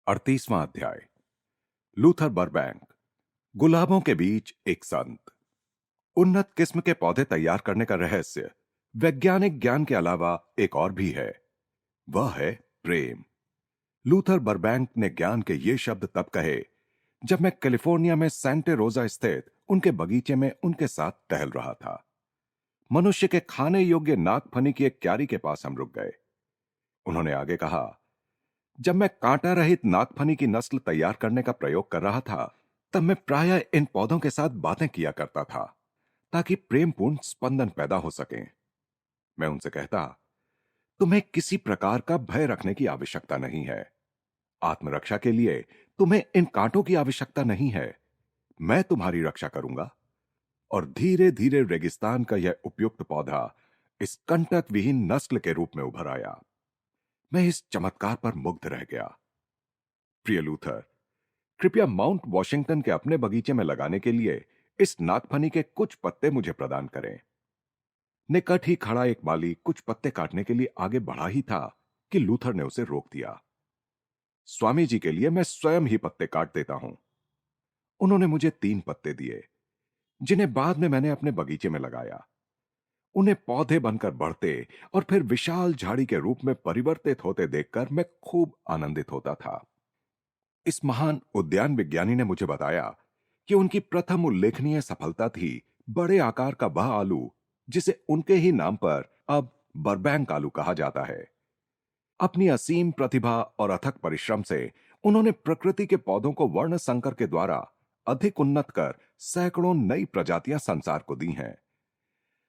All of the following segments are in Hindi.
38वां अध्याय। Luther Burbank. गुलाबों के बीच एक संत। उन्नत किस्म के पौधे तैयार करने का रहस्य वैज्ञानिक ज्ञान के अलावा एक और भी है। वह है प्रेम। लूथर बरबैंक ने ज्ञान के ये शब्द तब कहे जब मैं कैलिफोर्निया में सेंटे रोजा स्थित उनके बगीचे में उनके साथ टहल रहा था। मनुष्य के खाने योग्य नागफनी की एक क्यारी के पास हम रुक गए। उन्होंने आगे कहा, जब मैं कांटा रहित नागफनी की नस्ल तैयार करने का प्रयोग कर रहा था, तब मैं प्रायः इन पौधों के साथ बातें किया करता था ताकि प्रेमपूर्ण स्पंदन पैदा हो सके। मैं उनसे कहता, तुम्हें किसी प्रकार का भय रखने की आवश्यकता नहीं है। आत्मरक्षा के लिए तुम्हें इन कांटों की आवश्यकता नहीं है। मैं तुम्हारी रक्षा करूंगा। और धीरे धीरे रेगिस्तान का यह उपयुक्त पौधा इस कंटक विहीन नस्ल के रूप में उभर आया। मैं इस चमत्कार पर मुग्ध रह गया। प्रिय लूथर, कृपया माउंट वॉशिंगटन के अपने बगीचे में लगाने के लिए इस नागफनी के कुछ पत्ते मुझे प्रदान करें। निकट ही खड़ा एक माली कुछ पत्ते काटने के लिए आगे बढ़ा ही था कि लूथर ने उसे रोक दिया। स्वामी जी के लिए मैं स्वयं ही पत्ते काट देता हूं। उन्होंने मुझे 3 पत्ते दिए, जिन्हें बाद में मैंने अपने बगीचे में लगाया। उन्हें पौधे बनकर बढ़ते और फिर विशाल झाड़ी के रूप में परिवर्तित होते देखकर मैं खूब आनंदित होता था। इस महान उद्यान विज्ञानी ने मुझे बताया कि उनकी प्रथम उल्लेखनीय सफलता थी बड़े आकार का वह आलू जिसे उनके ही नाम पर अब बरबैंक आलू कहा जाता है। अपनी असीम प्रतिभा और अथक परिश्रम से उन्होंने प्रकृति के पौधों को वर्ण संकर के द्वारा अधिक उन्नत कर सैकड़ों नई प्रजातियां संसार को दी हैं।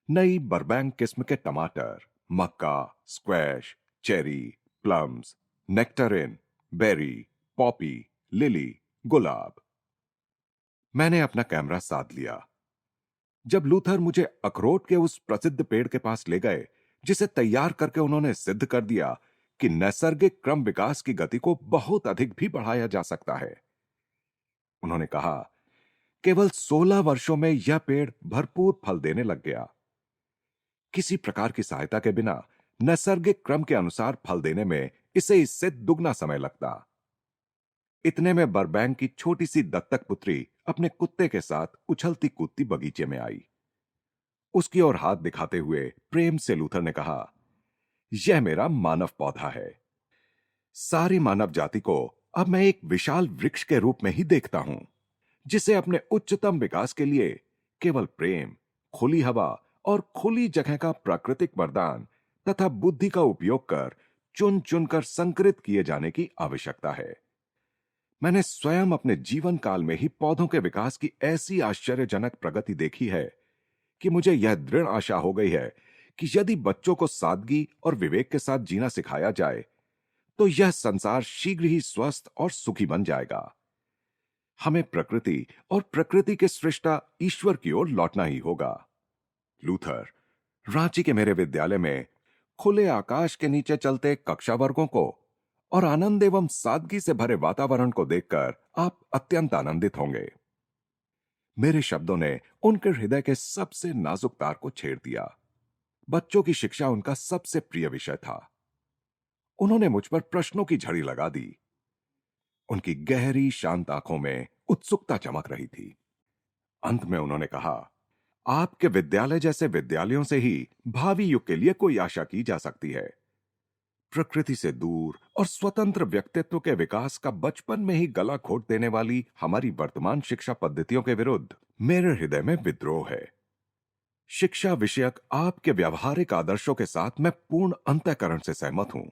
नई बरबैंक किस्म के टमाटर, मक्का, squash, cherry, plums, nectarine, berry, poppy, lily, गुलाब। मैंने अपना कैमरा साध लिया। जब लूथर मुझे अखरोट के उस प्रसिद्ध पेड़ के पास ले गए जिसे तैयार करके उन्होंने सिद्ध कर दिया कि नैसर्गिक क्रम विकास की गति को बहुत अधिक भी बढ़ाया जा सकता है, उन्होंने कहा, केवल 16 वर्षों में यह पेड़ भरपूर फल देने लग गया। किसी प्रकार की सहायता के बिना नैसर्गिक क्रम के अनुसार फल देने में इसे इससे दुगना समय लगता। इतने में बरबैंक की छोटी सी दत्तक पुत्री अपने कुत्ते के साथ उछलती कूदती बगीचे में आई। उसकी ओर हाथ दिखाते हुए प्रेम से लूथर ने कहा, यह मेरा मानव पौधा है। सारी मानव जाति को अब मैं एक विशाल वृक्ष के रूप में ही देखता हूं, जिसे अपने उच्चतम विकास के लिए केवल प्रेम, खुली हवा और खुली जगह का प्राकृतिक वरदान तथा बुद्धि का उपयोग कर चुन चुनकर संकरित किए जाने की आवश्यकता है। मैंने स्वयं अपने जीवन काल में ही पौधों के विकास की ऐसी आश्चर्यजनक प्रगति देखी है कि मुझे यह दृढ़ आशा हो गई है कि यदि बच्चों को सादगी और विवेक के साथ जीना सिखाया जाए तो यह संसार शीघ्र ही स्वस्थ और सुखी बन जाएगा। हमें प्रकृति और प्रकृति के सृष्टा ईश्वर की ओर लौटना ही होगा। लूथर, रांची के मेरे विद्यालय में खुले आकाश के नीचे चलते कक्षा वर्गों को और आनंद एवं सादगी से भरे वातावरण को देखकर आप अत्यंत आनंदित होंगे। मेरे शब्दों ने उनके हृदय के सबसे नाजुक तार को छेड़ दिया। बच्चों की शिक्षा उनका सबसे प्रिय विषय था। उन्होंने मुझ पर प्रश्नों की झड़ी लगा दी। उनकी गहरी शांत आंखों में उत्सुकता चमक रही थी। अंत में उन्होंने कहा, आपके विद्यालय जैसे विद्यालयों से ही भावी युग के लिए कोई आशा की जा सकती है। प्रकृति से दूर और स्वतंत्र व्यक्तित्व के विकास का बचपन में ही गला घोट देने वाली हमारी वर्तमान शिक्षा पद्धतियों के विरुद्ध मेरे हृदय में विद्रोह है। शिक्षा विषयक आपके व्यावहारिक आदर्शों के साथ मैं पूर्ण अंतःकरण से सहमत हूं।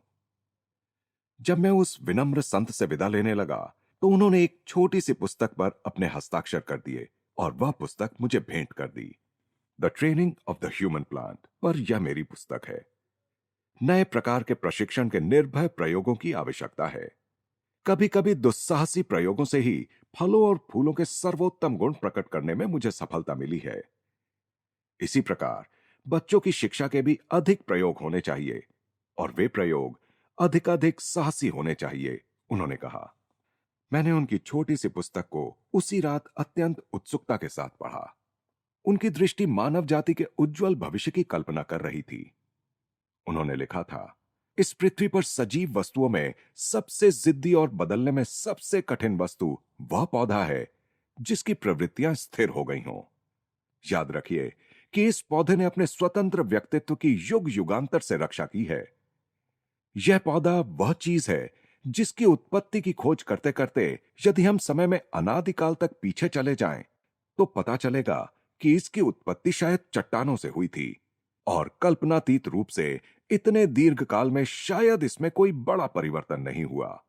जब मैं उस विनम्र संत से विदा लेने लगा तो उन्होंने एक छोटी सी पुस्तक पर अपने हस्ताक्षर कर दिए और वह पुस्तक मुझे भेंट कर दी। The training of the human plant पर यह मेरी पुस्तक है। नए प्रकार के प्रशिक्षण के निर्भय प्रयोगों की आवश्यकता है। कभी कभी दुस्साहसी प्रयोगों से ही फलों और फूलों के सर्वोत्तम गुण प्रकट करने में मुझे सफलता मिली है। इसी प्रकार बच्चों की शिक्षा के भी अधिक प्रयोग होने चाहिए और वे प्रयोग अधिकाधिक साहसी होने चाहिए, उन्होंने कहा। मैंने उनकी छोटी सी पुस्तक को उसी रात अत्यंत उत्सुकता के साथ पढ़ा। उनकी दृष्टि मानव जाति के उज्जवल भविष्य की कल्पना कर रही थी। उन्होंने लिखा था, इस पृथ्वी पर सजीव वस्तुओं में सबसे जिद्दी और बदलने में सबसे कठिन वस्तु वह पौधा है जिसकी प्रवृत्तियां स्थिर हो गई हों। याद रखिए कि इस पौधे ने अपने स्वतंत्र व्यक्तित्व की युग युगांतर से रक्षा की है। यह पौधा वह चीज है जिसकी उत्पत्ति की खोज करते करते यदि हम समय में अनादिकाल तक पीछे चले जाएं, तो पता चलेगा कि इसकी उत्पत्ति शायद चट्टानों से हुई थी और कल्पनातीत रूप से इतने दीर्घ काल में शायद इसमें कोई बड़ा परिवर्तन नहीं हुआ।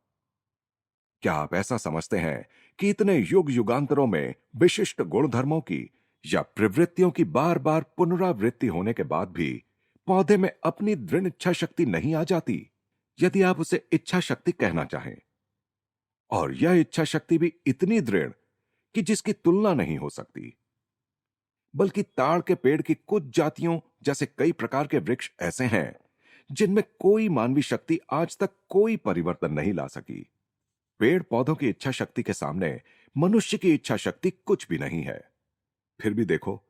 क्या आप ऐसा समझते हैं कि इतने युग युगांतरों में विशिष्ट गुणधर्मों की या प्रवृत्तियों की बार बार पुनरावृत्ति होने के बाद भी पौधे में अपनी दृढ़ इच्छा शक्ति नहीं आ जाती, यदि आप उसे इच्छा शक्ति कहना चाहें? और यह इच्छा शक्ति भी इतनी दृढ़ कि जिसकी तुलना नहीं हो सकती। बल्कि ताड़ के पेड़ की कुछ जातियों जैसे कई प्रकार के वृक्ष ऐसे हैं जिनमें कोई मानवीय शक्ति आज तक कोई परिवर्तन नहीं ला सकी। पेड़ पौधों की इच्छा शक्ति के सामने मनुष्य की इच्छा शक्ति कुछ भी नहीं है। फिर भी देखो,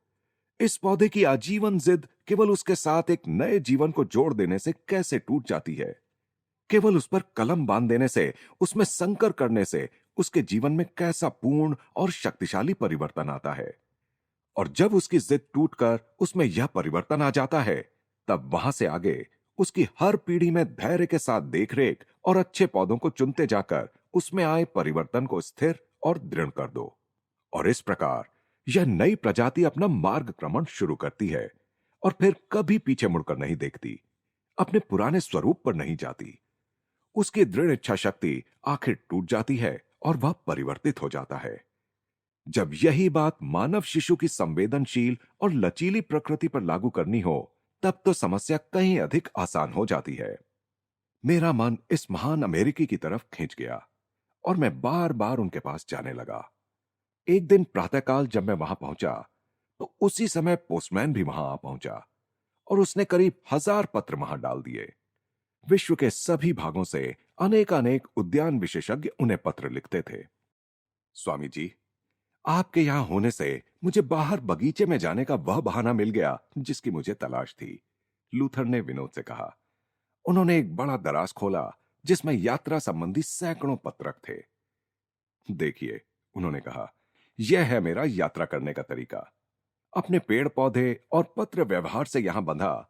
इस पौधे की आजीवन जिद केवल उसके साथ एक नए जीवन को जोड़ देने से कैसे टूट जाती है। केवल उस पर कलम बांध देने से, उसमें संकर करने से उसके जीवन में कैसा पूर्ण और शक्तिशाली परिवर्तन आता है। और जब उसकी जिद टूटकर उसमें यह परिवर्तन आ जाता है, तब वहां से आगे उसकी हर पीढ़ी में धैर्य के साथ देखरेख और अच्छे पौधों को चुनते जाकर उसमें आए परिवर्तन को स्थिर और दृढ़ कर दो। और इस प्रकार यह नई प्रजाति अपना मार्गक्रमण शुरू करती है और फिर कभी पीछे मुड़कर नहीं देखती, अपने पुराने स्वरूप पर नहीं जाती। उसकी दृढ़ इच्छा शक्ति आखिर टूट जाती है और वह परिवर्तित हो जाता है। जब यही बात मानव शिशु की संवेदनशील और लचीली प्रकृति पर लागू करनी हो, तब तो समस्या कहीं अधिक आसान हो जाती है। मेरा मन इस महान अमेरिकी की तरफ खींच गया और मैं बार बार उनके पास जाने लगा। एक दिन प्रातःकाल जब मैं वहां पहुंचा, तो उसी समय पोस्टमैन भी वहां आ पहुंचा और उसने करीब 1000 पत्र वहां डाल दिए। विश्व के सभी भागों से अनेकानेक उद्यान विशेषज्ञ उन्हें पत्र लिखते थे। स्वामी जी, आपके यहां होने से मुझे बाहर बगीचे में जाने का वह बहाना मिल गया जिसकी मुझे तलाश थी, लूथर ने विनोद से कहा। उन्होंने एक बड़ा दराज खोला जिसमें यात्रा संबंधी सैकड़ों पत्रक थे। देखिए, उन्होंने कहा, यह है मेरा यात्रा करने का तरीका। अपने पेड़ पौधे और पत्र व्यवहार से यहां बंधा,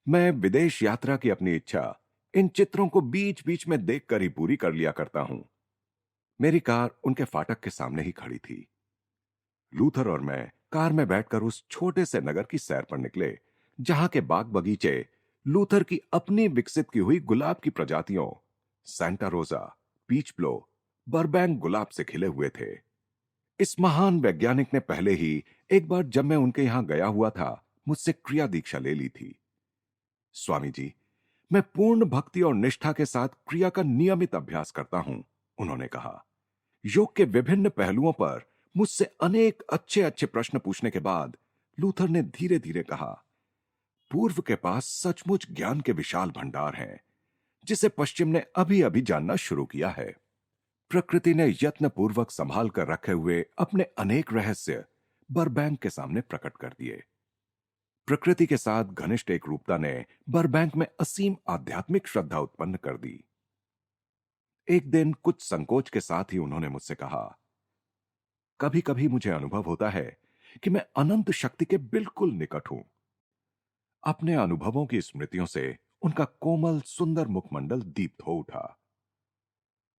मैं विदेश यात्रा की अपनी इच्छा इन चित्रों को बीच बीच में देखकर ही पूरी कर लिया करता हूं। मेरी कार उनके फाटक के सामने ही खड़ी थी। लूथर और मैं कार में बैठकर उस छोटे से नगर की सैर पर निकले जहां के बाग बगीचे लूथर की अपनी विकसित की हुई गुलाब की प्रजातियों सैंटा रोजा, पीच ब्लो, बरबैंक गुलाब से खिले हुए थे। इस महान वैज्ञानिक ने पहले ही एक बार जब मैं उनके यहां गया हुआ था, मुझसे क्रिया दीक्षा ले ली थी। स्वामी जी, मैं पूर्ण भक्ति और निष्ठा के साथ क्रिया का नियमित अभ्यास करता हूं, उन्होंने कहा। योग के विभिन्न पहलुओं पर मुझसे अनेक अच्छे अच्छे प्रश्न पूछने के बाद लूथर ने धीरे धीरे कहा, पूर्व के पास सचमुच ज्ञान के विशाल भंडार हैं जिसे पश्चिम ने अभी अभी जानना शुरू किया है। प्रकृति ने यत्नपूर्वक संभाल कर रखे हुए अपने अनेक रहस्य बरबैंक के सामने प्रकट कर दिए। प्रकृति के साथ घनिष्ठ एक रूपता ने बरबैंक में असीम आध्यात्मिक श्रद्धा उत्पन्न कर दी। एक दिन कुछ संकोच के साथ ही उन्होंने मुझसे कहा, कभी कभी मुझे अनुभव होता है कि मैं अनंत शक्ति के बिल्कुल निकट हूं। अपने अनुभवों की स्मृतियों से उनका कोमल सुंदर मुखमंडल दीप्त हो उठा।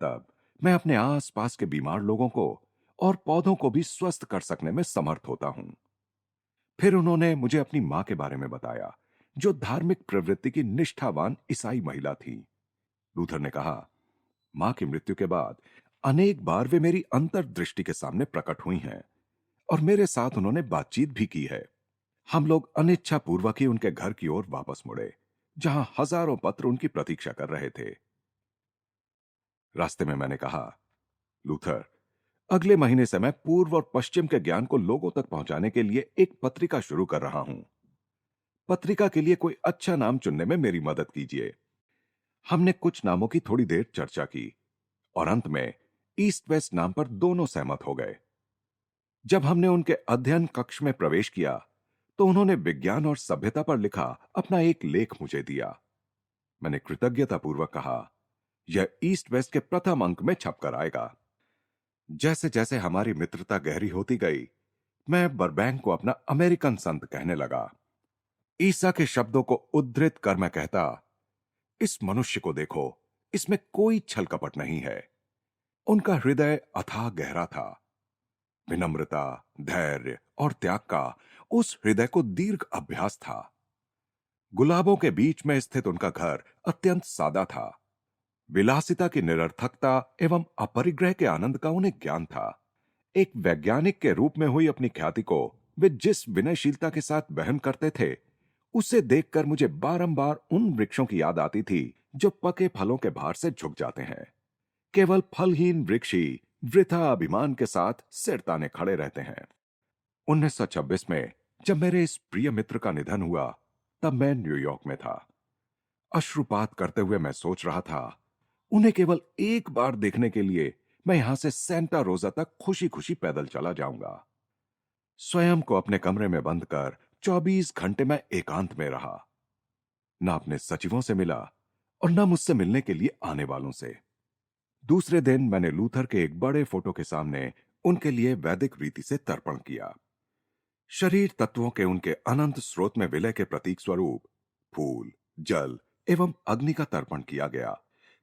तब मैं अपने आसपास के बीमार लोगों को और पौधों को भी स्वस्थ कर सकने में समर्थ होता हूं। फिर उन्होंने मुझे अपनी मां के बारे में बताया, जो धार्मिक प्रवृत्ति की निष्ठावान ईसाई महिला थी। लूथर ने कहा, मां की मृत्यु के बाद अनेक बार वे मेरी अंतर्दृष्टि के सामने प्रकट हुई हैं और मेरे साथ उन्होंने बातचीत भी की है। हम लोग अनिच्छा पूर्वक ही उनके घर की ओर वापस मुड़े, जहां हजारों पत्र उनकी प्रतीक्षा कर रहे थे। रास्ते में मैंने कहा, लूथर, अगले महीने से मैं पूर्व और पश्चिम के ज्ञान को लोगों तक पहुंचाने के लिए एक पत्रिका शुरू कर रहा हूं। पत्रिका के लिए कोई अच्छा नाम चुनने में मेरी मदद कीजिए। हमने कुछ नामों की थोड़ी देर चर्चा की और अंत में ईस्ट वेस्ट नाम पर दोनों सहमत हो गए। जब हमने उनके अध्ययन कक्ष में प्रवेश किया, तो उन्होंने विज्ञान और सभ्यता पर लिखा अपना एक लेख मुझे दिया। मैंने कृतज्ञतापूर्वक कहा, यह ईस्ट वेस्ट के प्रथम अंक में छपकर आएगा। जैसे जैसे हमारी मित्रता गहरी होती गई, मैं बर्बैंक को अपना अमेरिकन संत कहने लगा। ईसा के शब्दों को उद्धृत कर मैं कहता, इस मनुष्य को देखो, इसमें कोई छल कपट नहीं है। उनका हृदय अथाह गहरा था। विनम्रता, धैर्य और त्याग का उस हृदय को दीर्घ अभ्यास था। गुलाबों के बीच में स्थित उनका घर अत्यंत सादा था। विलासिता की निरर्थकता एवं अपरिग्रह के आनंद का उन्हें ज्ञान था। एक वैज्ञानिक के रूप में हुई अपनी ख्याति को वे जिस विनयशीलता के साथ वहन करते थे, उसे देखकर मुझे बारंबार उन वृक्षों की याद आती थी जो पके फलों के भार से झुक जाते हैं। केवल फलहीन वृक्ष ही वृथा अभिमान के साथ सिर ताने खड़े रहते हैं। 1926 में जब मेरे इस प्रिय मित्र का निधन हुआ, तब मैं न्यूयॉर्क में था। अश्रुपात करते हुए मैं सोच रहा था, उन्हें केवल एक बार देखने के लिए मैं यहां से सेंटा रोजा तक खुशी खुशी पैदल चला जाऊंगा। स्वयं को अपने कमरे में बंद कर 24 घंटे मैं एकांत में रहा। न अपने सचिवों से मिला और न मुझसे मिलने के लिए आने वालों से। दूसरे दिन मैंने लूथर के एक बड़े फोटो के सामने उनके लिए वैदिक रीति से तर्पण किया। शरीर तत्वों के उनके अनंत स्रोत में विलय के प्रतीक स्वरूप फूल, जल एवं अग्नि का तर्पण किया गया।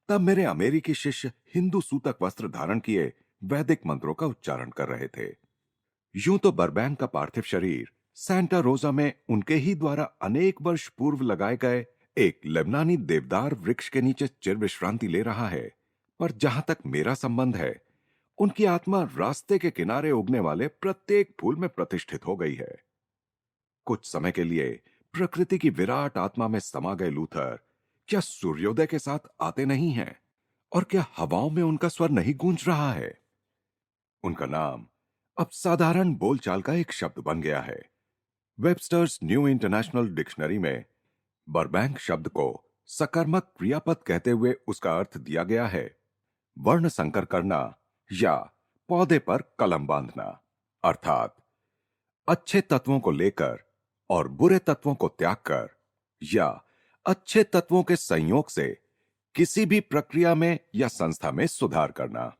तब मेरे अमेरिकी शिष्य हिंदू सूतक वस्त्र धारण किए वैदिक मंत्रों का उच्चारण कर रहे थे। यूं तो बर्बैंक का पार्थिव शरीर सैंटा रोजा में उनके ही द्वारा अनेक वर्ष पूर्व लगाए गए एक लेबनानी देवदार वृक्ष के नीचे चिर विश्रांति ले रहा है, पर जहां तक मेरा संबंध है, उनकी आत्मा रास्ते के किनारे उगने वाले प्रत्येक फूल में प्रतिष्ठित हो गई है। कुछ समय के लिए प्रकृति की विराट आत्मा में समा गए लूथर क्या सूर्योदय के साथ आते नहीं हैं? और क्या हवाओं में उनका स्वर नहीं गूंज रहा है? उनका नाम अब साधारण बोलचाल का एक शब्द बन गया है। वेबस्टर्स न्यू इंटरनेशनल डिक्शनरी में बर्बैंक शब्द को सकर्मक क्रियापद कहते हुए उसका अर्थ दिया गया है वर्ण संकर करना या पौधे पर कलम बांधना, अर्थात अच्छे तत्वों को लेकर और बुरे तत्वों को त्याग कर, या अच्छे तत्वों के संयोग से किसी भी प्रक्रिया में या संस्था में सुधार करना।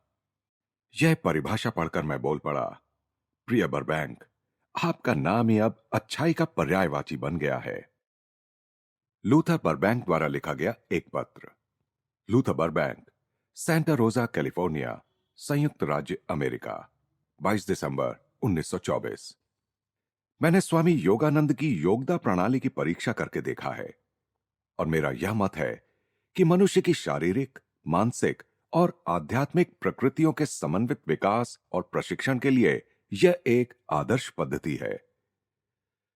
यह परिभाषा पढ़कर मैं बोल पड़ा, प्रिय बर्बैंक, आपका नाम ही अब अच्छाई का पर्यायवाची बन गया है। लूथर बर्बैंक द्वारा लिखा गया एक पत्र। लूथर बर्बैंक, सैंटा रोजा, कैलिफोर्निया, संयुक्त राज्य अमेरिका, 22 दिसंबर 1924। मैंने स्वामी योगानंद की योगदा प्रणाली की परीक्षा करके देखा है और मेरा यह मत है कि मनुष्य की शारीरिक, मानसिक और आध्यात्मिक प्रकृतियों के समन्वित विकास और प्रशिक्षण के लिए यह एक आदर्श पद्धति है।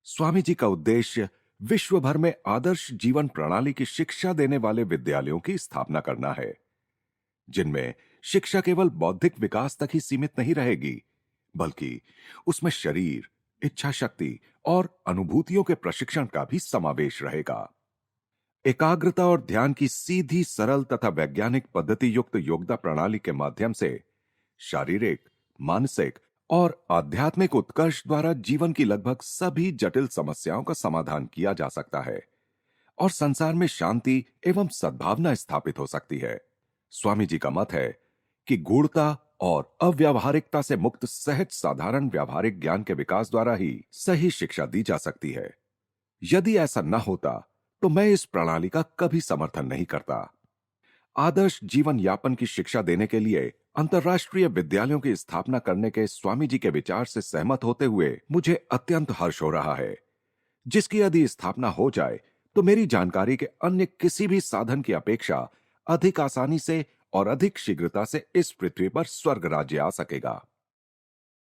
स्वामी जी का उद्देश्य विश्व भर में आदर्श जीवन प्रणाली की शिक्षा देने वाले विद्यालयों की स्थापना करना है, जिनमें शिक्षा केवल बौद्धिक विकास तक ही सीमित नहीं रहेगी, बल्कि उसमें शरीर, इच्छा शक्ति और अनुभूतियों के प्रशिक्षण का भी समावेश रहेगा। एकाग्रता और ध्यान की सीधी, सरल तथा वैज्ञानिक पद्धति युक्त योगदा प्रणाली के माध्यम से शारीरिक, मानसिक और आध्यात्मिक उत्कर्ष द्वारा जीवन की लगभग सभी जटिल समस्याओं का समाधान किया जा सकता है और संसार में शांति एवं सद्भावना स्थापित हो सकती है। स्वामी जी का मत है कि गूढ़ता और अव्यावहारिकता से मुक्त सहज साधारण व्यावहारिक ज्ञान के विकास द्वारा ही सही शिक्षा दी जा सकती है। यदि ऐसा न होता तो मैं इस प्रणाली का कभी समर्थन नहीं करता। आदर्श जीवन यापन की शिक्षा देने के लिए अंतर्राष्ट्रीय विद्यालयों की स्थापना करने के स्वामी जी के विचार से सहमत होते हुए मुझे अत्यंत हर्ष हो रहा है, जिसकी यदि स्थापना हो जाए तो मेरी जानकारी के अन्य किसी भी साधन की अपेक्षा अधिक आसानी से और अधिक शीघ्रता से इस पृथ्वी पर स्वर्ग राज्य आ सकेगा।